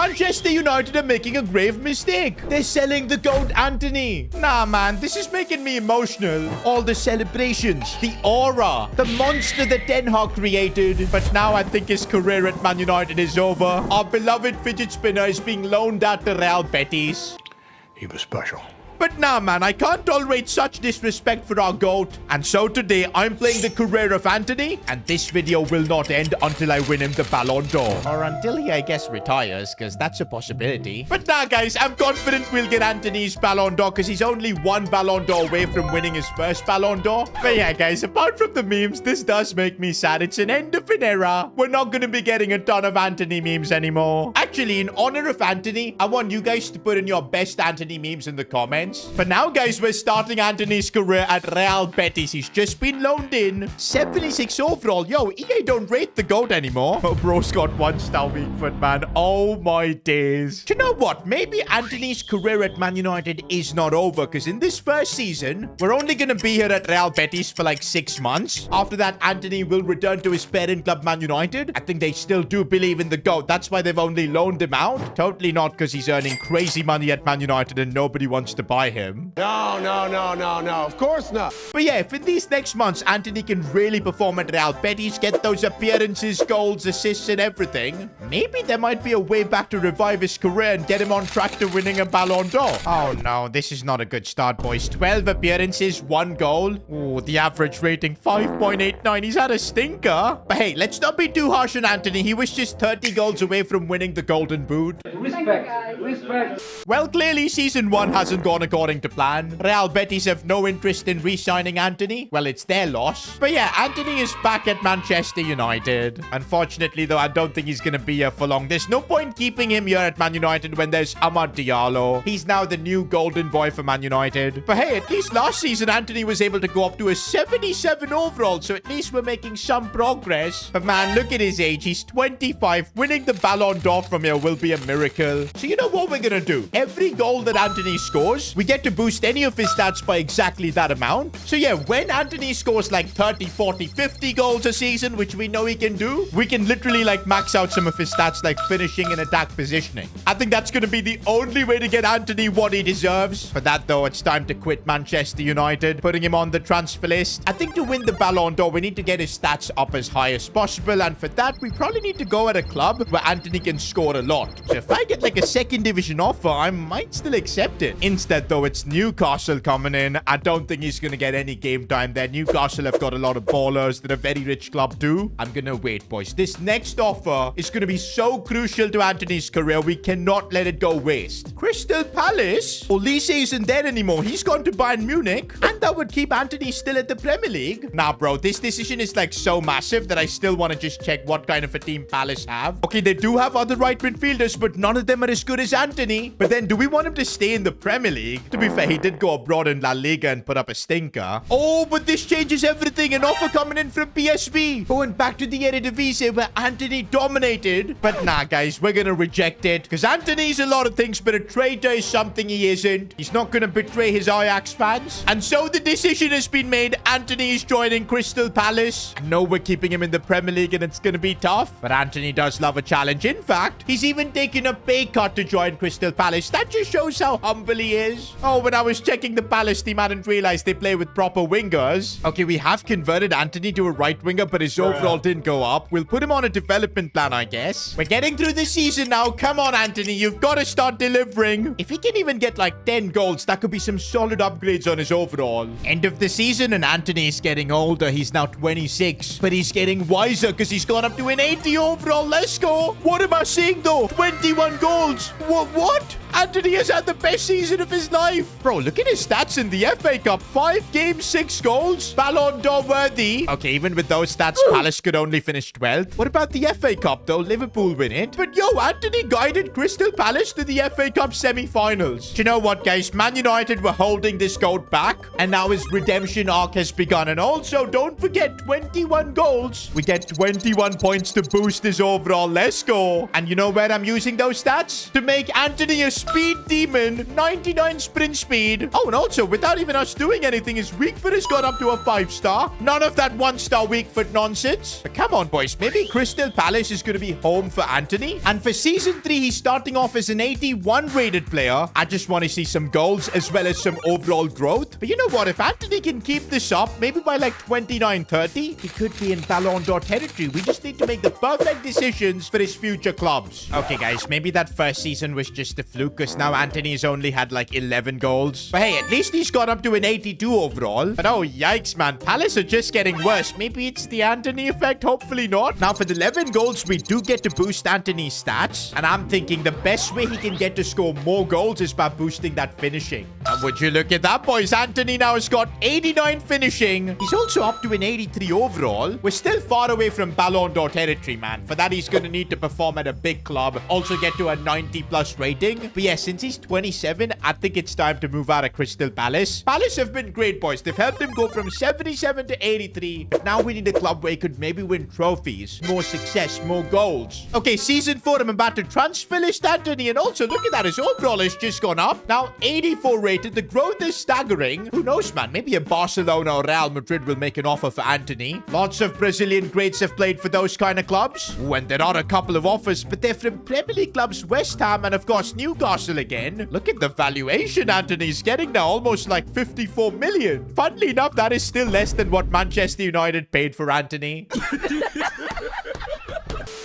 Manchester United are making a grave mistake. They're selling the GOAT Anthony. Nah, man, this is making me emotional. All the celebrations, the aura, the monster that Ten Hag created. But now I think his career at Man United is over. Our beloved fidget spinner is being loaned out to Real Betis. He was special. But nah, man, I can't tolerate such disrespect for our GOAT. And so today, I'm playing the career of Anthony. And this video will not end until I win him the Ballon d'Or. Or until he, I guess, retires, because that's a possibility. But nah, guys, I'm confident we'll get Anthony's Ballon d'Or, because he's only one Ballon d'Or away from winning his first Ballon d'Or. But yeah, guys, apart from the memes, this does make me sad. It's an end of an era. We're not going to be getting a ton of Anthony memes anymore. Actually, in honor of Anthony, I want you guys to put in your best Anthony memes in the comments. But now, guys, we're starting Anthony's career at Real Betis. He's just been loaned in. 76 overall. Yo, EA don't rate the GOAT anymore. Oh, bro's got 1-star weak foot, man. Oh, my days. Do you know what? Maybe Anthony's career at Man United is not over, because in this first season, we're only going to be here at Real Betis for like 6 months. After that, Anthony will return to his parent club, Man United. I think they still do believe in the GOAT. That's why they've only loaned him out. Totally not because he's earning crazy money at Man United and nobody wants to buy him. No. Of course not. But yeah, if in these next months, Anthony can really perform at Real Betis, get those appearances, goals, assists, and everything, maybe there might be a way back to revive his career and get him on track to winning a Ballon d'Or. Oh no, this is not a good start, boys. 12 appearances, 1 goal. Ooh, the average rating, 5.89. He's had a stinker. But hey, let's not be too harsh on Anthony. He was just 30 goals away from winning the Golden Boot. Respect. Well, clearly season 1 hasn't gone according to plan. Real Betis have no interest in re-signing Anthony. Well, it's their loss. But yeah, Anthony is back at Manchester United. Unfortunately, though, I don't think he's going to be here for long. There's no point keeping him here at Man United when there's Amad Diallo. He's now the new golden boy for Man United. But hey, at least last season, Anthony was able to go up to a 77 overall. So at least we're making some progress. But man, look at his age. He's 25. Winning the Ballon d'Or from here will be a miracle. So you know what we're going to do? Every goal that Anthony scores, we get to boost any of his stats by exactly that amount. So yeah, when Anthony scores like 30, 40, 50 goals a season, which we know he can do, we can literally like max out some of his stats like finishing and attack positioning. I think that's going to be the only way to get Anthony what he deserves. For that though, it's time to quit Manchester United, putting him on the transfer list. I think to win the Ballon d'Or, we need to get his stats up as high as possible. And for that, we probably need to go at a club where Anthony can score a lot. So if I get like a second division offer, I might still accept it. Instead though, it's Newcastle coming in. I don't think he's going to get any game time there. Newcastle have got a lot of ballers. They're a very rich club too. I'm going to wait, boys. This next offer is going to be so crucial to Anthony's career. We cannot let it go waste. Crystal Palace? Olise isn't there anymore. He's gone to Bayern Munich. And that would keep Anthony still at the Premier League. Nah, bro. This decision is like so massive that I still want to just check what kind of a team Palace have. Okay, they do have other right midfielders, but none of them are as good as Anthony. But then do we want him to stay in the Premier League? To be fair, he did go abroad in La Liga and put up a stinker. Oh, but this changes everything. An offer coming in from PSV. Going back to the Eredivisie where Anthony dominated. But nah, guys, we're going to reject it. Because Anthony's a lot of things, but a traitor is something he isn't. He's not going to betray his Ajax fans. And so the decision has been made. Anthony is joining Crystal Palace. I know we're keeping him in the Premier League and it's going to be tough. But Anthony does love a challenge. In fact, he's even taken a pay cut to join Crystal Palace. That just shows how humble he is. Oh, when I was checking the Palace team, I didn't realize they play with proper wingers. Okay, we have converted Anthony to a right winger, but his overall didn't go up. We'll put him on a development plan, I guess. We're getting through the season now. Come on, Anthony. You've got to start delivering. If he can even get like 10 goals, that could be some solid upgrades on his overall. End of the season and Anthony is getting older. He's now 26, but he's getting wiser because he's gone up to an 80 overall. Let's go. What am I saying though? 21 goals. What? Anthony has had the best season of his life. Bro, look at his stats in the FA Cup. 5 games, 6 goals. Ballon d'Or worthy. Okay, even with those stats, Palace could only finish 12th. What about the FA Cup, though? Liverpool win it. But yo, Anthony guided Crystal Palace to the FA Cup semi-finals. Do you know what, guys? Man United were holding this GOAT back, and now his redemption arc has begun. And also, don't forget, 21 goals. We get 21 points to boost his overall. Let's go. And you know where I'm using those stats? To make Anthony a speed demon, 99 sprint speed. Oh, and also, without even us doing anything, his weak foot has gone up to a 5-star. None of that 1-star weak foot nonsense. But come on, boys. Maybe Crystal Palace is going to be home for Anthony. And for Season 3, he's starting off as an 81 rated player. I just want to see some goals as well as some overall growth. But you know what? If Anthony can keep this up, maybe by like 29-30, he could be in Ballon d'Or territory. We just need to make the perfect decisions for his future clubs. Okay, guys, maybe that first season was just a fluke because now Anthony's only had like 11 goals. But hey, at least he's got up to an 82 overall. But oh, yikes, man. Palace are just getting worse. Maybe it's the Anthony effect. Hopefully not. Now, for the 11 goals, we do get to boost Anthony's stats. And I'm thinking the best way he can get to score more goals is by boosting that finishing. And would you look at that, boys? Anthony now has got 89 finishing. He's also up to an 83 overall. We're still far away from Ballon d'Or territory, man. For that, he's going to need to perform at a big club. Also get to a 90+ rating. But yeah, since he's 27, I think it's time to move out of Crystal Palace. Palace have been great, boys. They've helped him go from 77 to 83. But now we need a club where he could maybe win trophies, more success, more goals. Okay, Season 4, I'm about to transfer list Anthony. And also, look at that. His overall has just gone up. Now, 84 rated. The growth is staggering. Who knows, man? Maybe a Barcelona or Real Madrid will make an offer for Anthony. Lots of Brazilian greats have played for those kind of clubs. Ooh, and there are a couple of offers, but they're from Premier League clubs West Ham and, of course, Newcastle again. Look at the valuation Anthony's getting now. Almost like 54 million. Funnily enough, that is still less than what Manchester United paid for Anthony.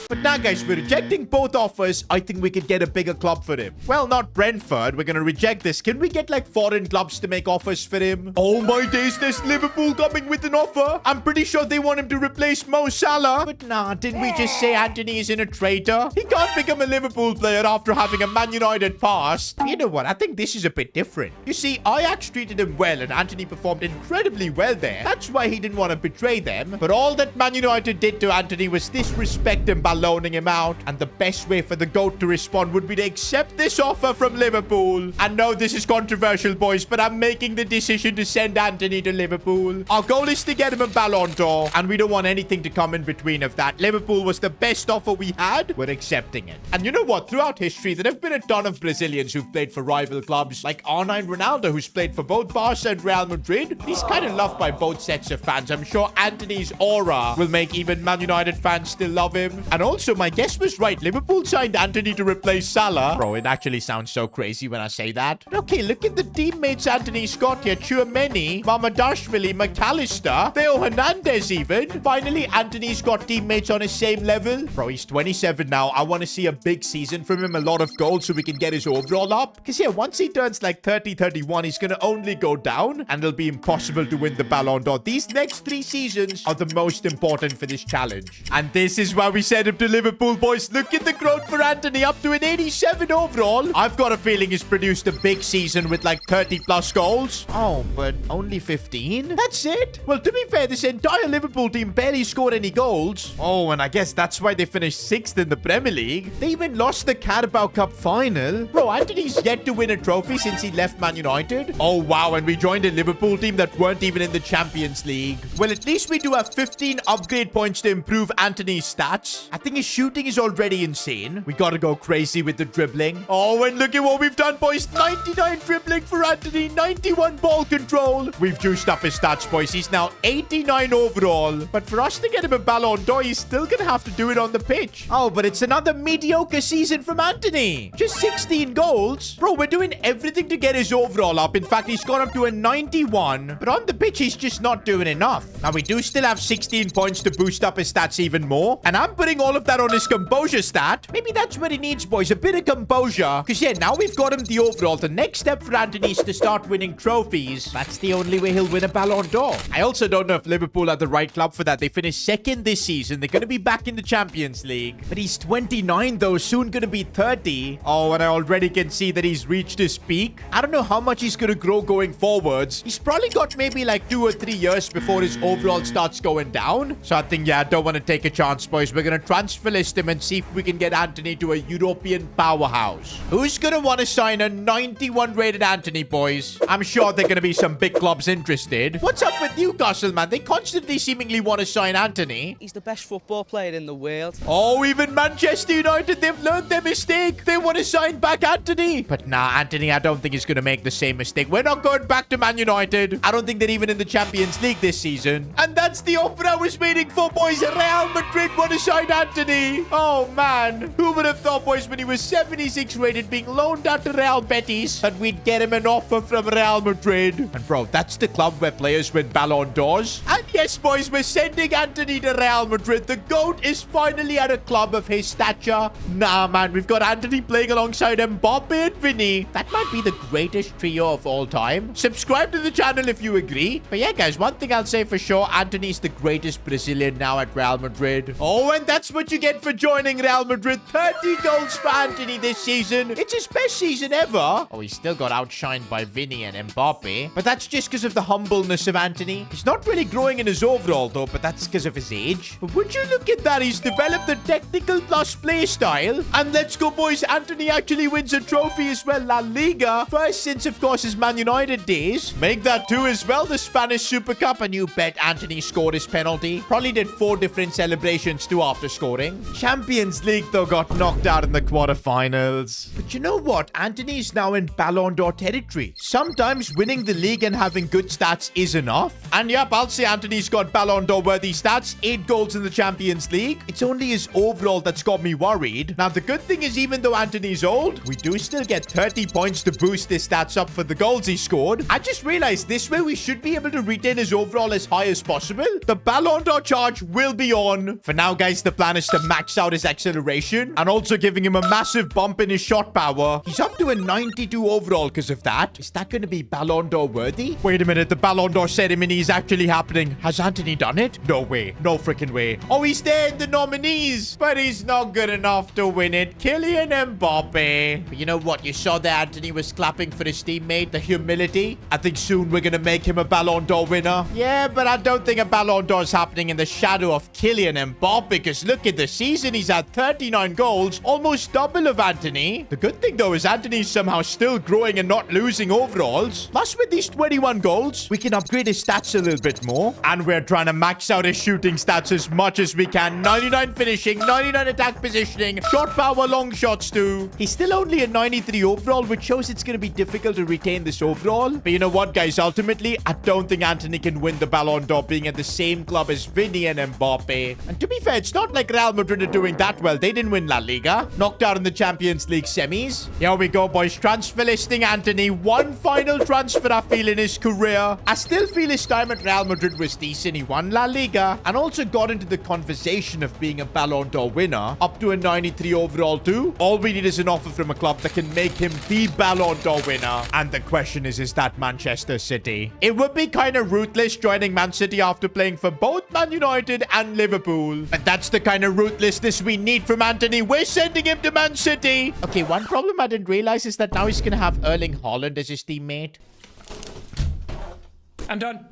But now, guys, we're rejecting both offers. I think we could get a bigger club for him. Well, not Brentford. We're going to reject this. Can we get, like, foreign clubs to make offers for him? Oh, my days. There's Liverpool coming with an offer. I'm pretty sure they want him to replace Mo Salah. But nah, didn't we just say Anthony isn't a traitor? He can't become a Liverpool player after having a Man United past. You know what? I think this is a bit different. You see, Ajax treated him well, and Anthony performed incredibly well there. That's why he didn't want to betray them. But all that Man United did to Anthony was disrespect him by loaning him out. And the best way for the GOAT to respond would be to accept this offer from Liverpool. I know this is controversial, boys, but I'm making the decision to send Anthony to Liverpool. Our goal is to get him a Ballon d'Or, and we don't want anything to come in between of that. Liverpool was the best offer we had. We're accepting it. And you know what? Throughout history, there have been a ton of Brazilians who've played for rival clubs, like R9 Ronaldo, who's played for both Barca and Real Madrid. He's kind of loved by both sets of fans. I'm sure Anthony's aura will make even Man United fans still love him. And also, my guess was right. Liverpool signed Anthony to replace Salah. Bro, it actually sounds so crazy when I say that. But okay, look at the teammates Anthony's got here. Tchouaméni, Mamadashvili, McAllister, Theo Hernandez even. Finally, Anthony's got teammates on his same level. Bro, he's 27 now. I want to see a big season from him. A lot of goals so we can get his overall up. Because yeah, once he turns like 30, 31, he's going to only go down. And it'll be impossible to win the Ballon d'Or. These next 3 seasons are the most important for this challenge. And this is why we sent him to Liverpool, boys. Look at the growth for Anthony, up to an 87 overall. I've got a feeling he's produced a big season with like 30+ goals. Oh, but only 15? That's it? Well, to be fair, this entire Liverpool team barely scored any goals. Oh, and I guess that's why they finished 6th in the Premier League. They even lost the Carabao Cup final. Bro, Anthony's yet to win a trophy since he left Man United. Oh, wow, and we joined a Liverpool team that weren't even in the Champions League. Well, at least we do have 15 upgrade points to improve Anthony's stats. I think his shooting is already insane. We gotta go crazy with the dribbling. Oh, and look at what we've done, boys. 99 dribbling for Anthony, 91 ball control. We've juiced up his stats, boys. He's now 89 overall. But for us to get him a Ballon d'Or, he's still gonna have to do it on the pitch. Oh, but it's another mediocre season from Anthony. Just 16 goals. Bro, we're doing everything to get his overall up. In fact, he's gone up to a 91. But on the pitch, he's just not doing enough. Now, we do still have 16 points to boost up his stats even more. And I'm putting all of that on his composure stat. Maybe that's what he needs, boys. A bit of composure. Because, yeah, now we've got him the overall. The next step for Anthony is to start winning trophies. That's the only way he'll win a Ballon d'Or. I also don't know if Liverpool are the right club for that. They finished 2nd this season. They're going to be back in the Champions League. But he's 29, though. Soon going to be 30. Oh, and I already can see that he's reached his peak. I don't know how much he's going to grow going forwards. He's probably got maybe like 2 or 3 years before his overall starts going down. So I think, yeah, I don't want to take a chance, boys. We're going to transfer transfer list him and see if we can get Anthony to a European powerhouse. Who's going to want to sign a 91 rated Anthony, boys? I'm sure there are going to be some big clubs interested. What's up with Newcastle, man? They constantly seemingly want to sign Anthony. He's the best football player in the world. Oh, even Manchester United, they've learned their mistake. They want to sign back Anthony. But nah, Anthony, I don't think he's going to make the same mistake. We're not going back to Man United. I don't think they're even in the Champions League this season. And that's the offer I was waiting for, boys. Real Madrid want to sign Anthony. Oh, man. Who would have thought, boys, when he was 76 rated, being loaned out to Real Betis, that we'd get him an offer from Real Madrid? And, bro, that's the club where players win Ballon d'Ors. And yes, boys, we're sending Anthony to Real Madrid. The GOAT is finally at a club of his stature. Nah, man, we've got Anthony playing alongside Mbappe and Vinny. That might be the greatest trio of all time. Subscribe to the channel if you agree. But yeah, guys, one thing I'll say for sure, Anthony's the greatest Brazilian now at Real Madrid. Oh, and that's what you get for joining Real Madrid. 30 goals for Anthony this season. It's his best season ever. Oh, he's still got outshined by Vinny and Mbappe. But that's just because of the humbleness of Anthony. He's not really growing in his overall, though, but that's because of his age. But would you look at that? He's developed a technical plus play style. And let's go, boys. Anthony actually wins a trophy as well. La Liga. First since, of course, his Man United days. Make that too as well. The Spanish Super Cup. And you bet Anthony scored his penalty. Probably did 4 different celebrations too after scoring. Champions League, though, got knocked out in the quarterfinals. But you know what? Anthony is now in Ballon d'Or territory. Sometimes winning the league and having good stats is enough. And yep, I'll say Anthony's got Ballon d'Or worthy stats. 8 goals in the Champions League. It's only his overall that's got me worried. Now, the good thing is, even though Anthony's old, we do still get 30 points to boost his stats up for the goals he scored. I just realized this way we should be able to retain his overall as high as possible. The Ballon d'Or charge will be on. For now, guys, the plan is to max out his acceleration and also giving him a massive bump in his shot power. He's up to a 92 overall because of that. Is that going to be Ballon d'Or worthy? Wait a minute, the Ballon d'Or ceremony is actually happening. Has Anthony done it? No way. No freaking way. Oh, he's there in the nominees, but he's not good enough to win it. Kylian Mbappe. But you know what? You saw that Anthony was clapping for his teammate. The humility. I think soon we're going to make him a Ballon d'Or winner. Yeah, but I don't think a Ballon d'Or is happening in the shadow of Kylian Mbappe, because look at the season. He's had 39 goals, almost double of Anthony. The good thing, though, is Anthony's somehow still growing and not losing overalls. Plus, with these 21 goals, we can upgrade his stats a little bit more. And we're trying to max out his shooting stats as much as we can. 99 finishing, 99 attack positioning, shot power, long shots too. He's still only a 93 overall, which shows it's going to be difficult to retain this overall. But you know what, guys? Ultimately, I don't think Anthony can win the Ballon d'Or being at the same club as Vinny and Mbappe. And to be fair, it's not like Real Madrid are doing that well. They didn't win La Liga. Knocked out in the Champions League semis. Here we go, boys. Transfer listing Anthony. One final transfer I feel in his career. I still feel his time at Real Madrid was decent. He won La Liga and also got into the conversation of being a Ballon d'Or winner. Up to a 93 overall too. All we need is an offer from a club that can make him the Ballon d'Or winner. And the question is that Manchester City? It would be kind of ruthless joining Man City after playing for both Man United and Liverpool. But that's the kind of ruthlessness we need from Anthony. We're sending him to Man City. Okay, one problem I didn't realize is that now he's going to have Erling Haaland as his teammate. I'm done.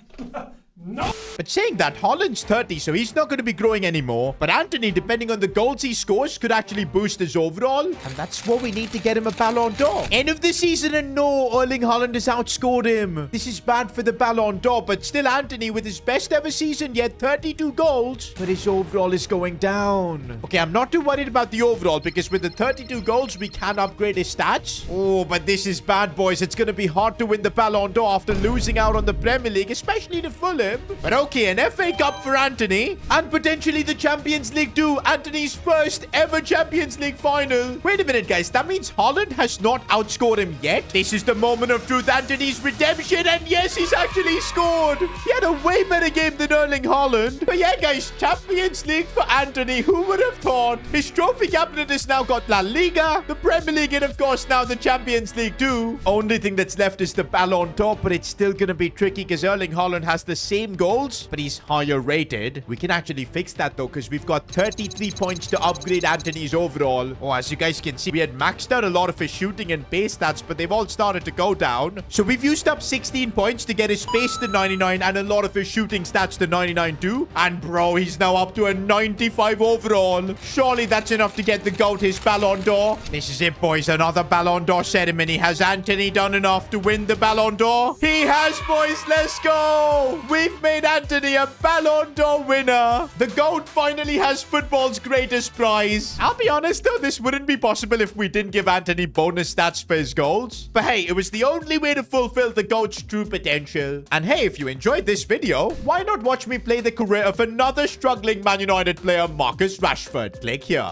No. But saying that, Haaland's 30, so he's not going to be growing anymore. But Anthony, depending on the goals he scores, could actually boost his overall. And that's what we need to get him a Ballon d'Or. End of the season, and no, Erling Haaland has outscored him. This is bad for the Ballon d'Or, but still Anthony with his best ever season, yet 32 goals. But his overall is going down. Okay, I'm not too worried about the overall, because with the 32 goals, we can upgrade his stats. Oh, but this is bad, boys. It's going to be hard to win the Ballon d'Or after losing out on the Premier League, especially to Fulham. But okay, an FA Cup for Anthony. And potentially the Champions League too. Anthony's first ever Champions League final. Wait a minute, guys. That means Haaland has not outscored him yet. This is the moment of truth. Anthony's redemption. And yes, he's actually scored. He had a way better game than Erling Haaland. But yeah, guys, Champions League for Anthony. Who would have thought? His trophy cabinet has now got La Liga, the Premier League, and of course now the Champions League too. Only thing that's left is the Ballon d'Or, but it's still going to be tricky because Erling Haaland has the same goals, but he's higher rated. We can actually fix that though, because we've got 33 points to upgrade Anthony's overall. Oh, as you guys can see, we had maxed out a lot of his shooting and base stats, but they've all started to go down. So we've used up 16 points to get his pace to 99 and a lot of his shooting stats to 99 too. And bro, he's now up to a 95 overall. Surely that's enough to get the GOAT his Ballon d'Or. This is it, boys. Another Ballon d'Or ceremony. Has Anthony done enough to win the Ballon d'Or? He has, boys. Let's go. We've made Anthony a Ballon d'Or winner. The GOAT finally has football's greatest prize. I'll be honest though, this wouldn't be possible if we didn't give Anthony bonus stats for his goals. But hey, it was the only way to fulfill the GOAT's true potential. And hey, if you enjoyed this video, why not watch me play the career of another struggling Man United player, Marcus Rashford? Click here.